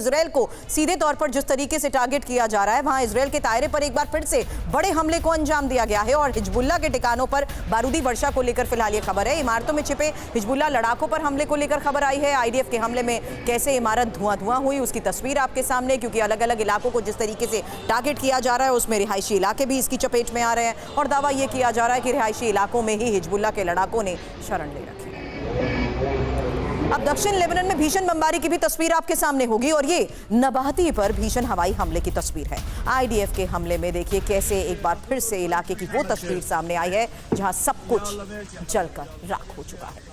Israel को सीधे तौर पर जिस तरीके से टारगेट किया जा रहा है, वहां इजराइल के दायरे पर एक बार फिर से बड़े हमले को अंजाम दिया गया है और हिजबुल्लाह के ठिकानों पर बारूदी वर्षा को लेकर फिलहाल ये खबर है। इमारतों में छिपे हिजबुल्लाह लड़ाकों पर हमले को लेकर खबर आई है। आईडीएफ के हमले में कैसे इमारत धुआं हुई उसकी तस्वीर आपके सामने, क्योंकि अलग अलग इलाकों को जिस तरीके से टारगेट किया जा रहा है उसमें रिहायशी इलाके भी इसकी चपेट में आ रहे हैं और दावा यह किया जा रहा है कि रिहायशी इलाकों में ही हिजबुल्लाह के लड़ाकों ने शरण ले रखी है। अब दक्षिण लेबनान में भीषण बमबारी की भी तस्वीर आपके सामने होगी और ये नबाहती पर भीषण हवाई हमले की तस्वीर है। आईडीएफ के हमले में देखिए कैसे एक बार फिर से इलाके की वो तस्वीर सामने आई है जहां सब कुछ जलकर राख हो चुका है।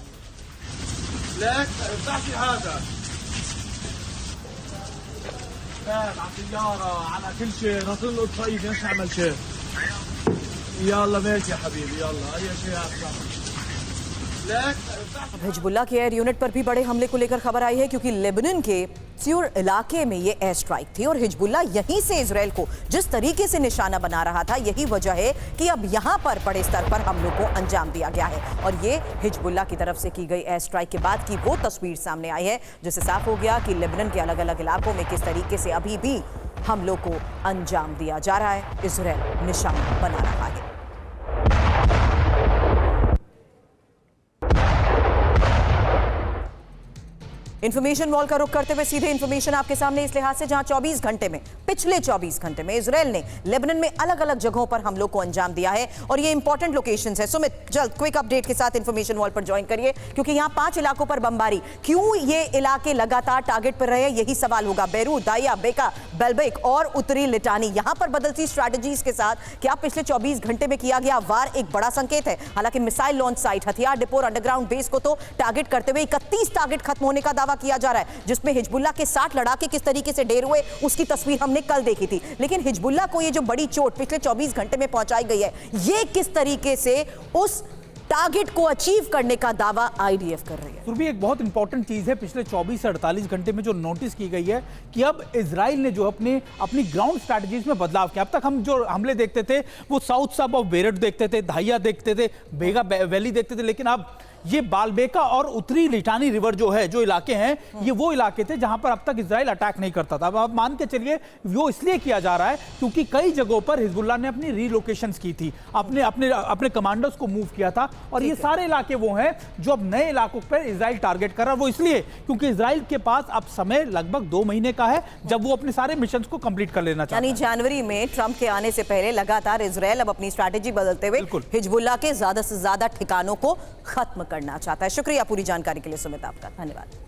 हिजबुल्लाह के एयर यूनिट पर भी बड़े हमले को लेकर खबर आई है, क्योंकि लेबनान के त्यूर इलाके में ये एयर स्ट्राइक थी और हिजबुल्लाह यहीं से इजराइल को जिस तरीके से निशाना बना रहा था, यही वजह है कि अब यहां पर बड़े स्तर पर हमलों को अंजाम दिया गया है। और ये हिजबुल्लाह की तरफ से की गई एयर स्ट्राइक के बाद की वो तस्वीर सामने आई है, जिससे साफ हो गया कि लेबनान के अलग अलग इलाकों में किस तरीके से अभी भी हमलों को अंजाम दिया जा रहा है, इजराइल निशाना बना रहा है। इंफॉर्मेशन वॉल का रुख करते हुए सीधे इंफॉर्मेशन आपके सामने इस लिहाज से, जहां 24 घंटे में, पिछले 24 घंटे में इजराइल ने लेबनान में अलग अलग जगहों पर हमलों को अंजाम दिया है और ये इंपॉर्टेंट लोकेशंस है। सुमित, जल्द क्विक अपडेट के साथ इंफॉर्मेशन वॉल पर ज्वाइन करिए, क्योंकि यहां 5 इलाकों पर बमबारी। क्यों ये इलाके लगातार टारगेट पर रहे, यही सवाल होगा। बेरूत, दाया, बेका, बेलबेक और उत्तरी लिटानी, यहां पर बदलती स्ट्रैटेजीज के साथ क्या पिछले 24 घंटे में किया गया वार एक बड़ा संकेत है। हालांकि मिसाइल लॉन्च साइट, हथियार डिपो और अंडरग्राउंड बेस को तो टारगेट करते हुए 31 टारगेट खत्म होने का दावा किया जा रहा है, जिसमें हिजबुल्लाह के 60 लड़ाके किस तरीके से ढेर हुए उसकी तस्वीर हमने कल देखी थी। लेकिन हिजबुल्लाह को ये जो बड़ी चोट पिछले 24 घंटे में पहुंचाई गई है, ये किस तरीके से उस टारगेट को अचीव करने का दावा आईडीएफ कर रही है। सुरभि, एक बहुत इंपॉर्टेंट चीज है पिछले 24 से 48 घंटे में जो नोटिस की गई है कि अब इजराइल ने जो अपनी ग्राउंड स्ट्रैटेजीज में बदलाव किया। अब तक हम जो हमले देखते थे वो साउथ सब ऑफ बेरट देखते थे, धाइया देखते थे, बेगा वैली देखते थे, लेकिन अब ये बालबेका और उत्तरी लिटानी रिवर जो है, जो इलाके हैं, ये वो इलाके थे जहां पर अब तक इजराइल अटैक नहीं करता था। अब आप मान के चलिए वो इसलिए किया जा रहा है क्योंकि कई जगहों पर हिजबुल्लाह ने अपनी रीलोकेशंस की थी, अपने कमांडर्स को मूव किया था और ये सारे इलाके वो हैं जो अब नए इलाकों पर इजराइल टारगेट कर रहा है। वो इसलिए क्योंकि इजराइल के पास अब समय लगभग 2 महीने का है जब वो अपने सारे मिशन को कंप्लीट कर लेना चाहता है। यानी जनवरी में ट्रंप के आने से पहले लगातार इजराइल अब अपनी स्ट्रैटेजी बदलते हुए हिजबुल्लाह के ज्यादा से ज्यादा ठिकानों को खत्म करना चाहता है। शुक्रिया पूरी जानकारी के लिए सुमित, आपका धन्यवाद।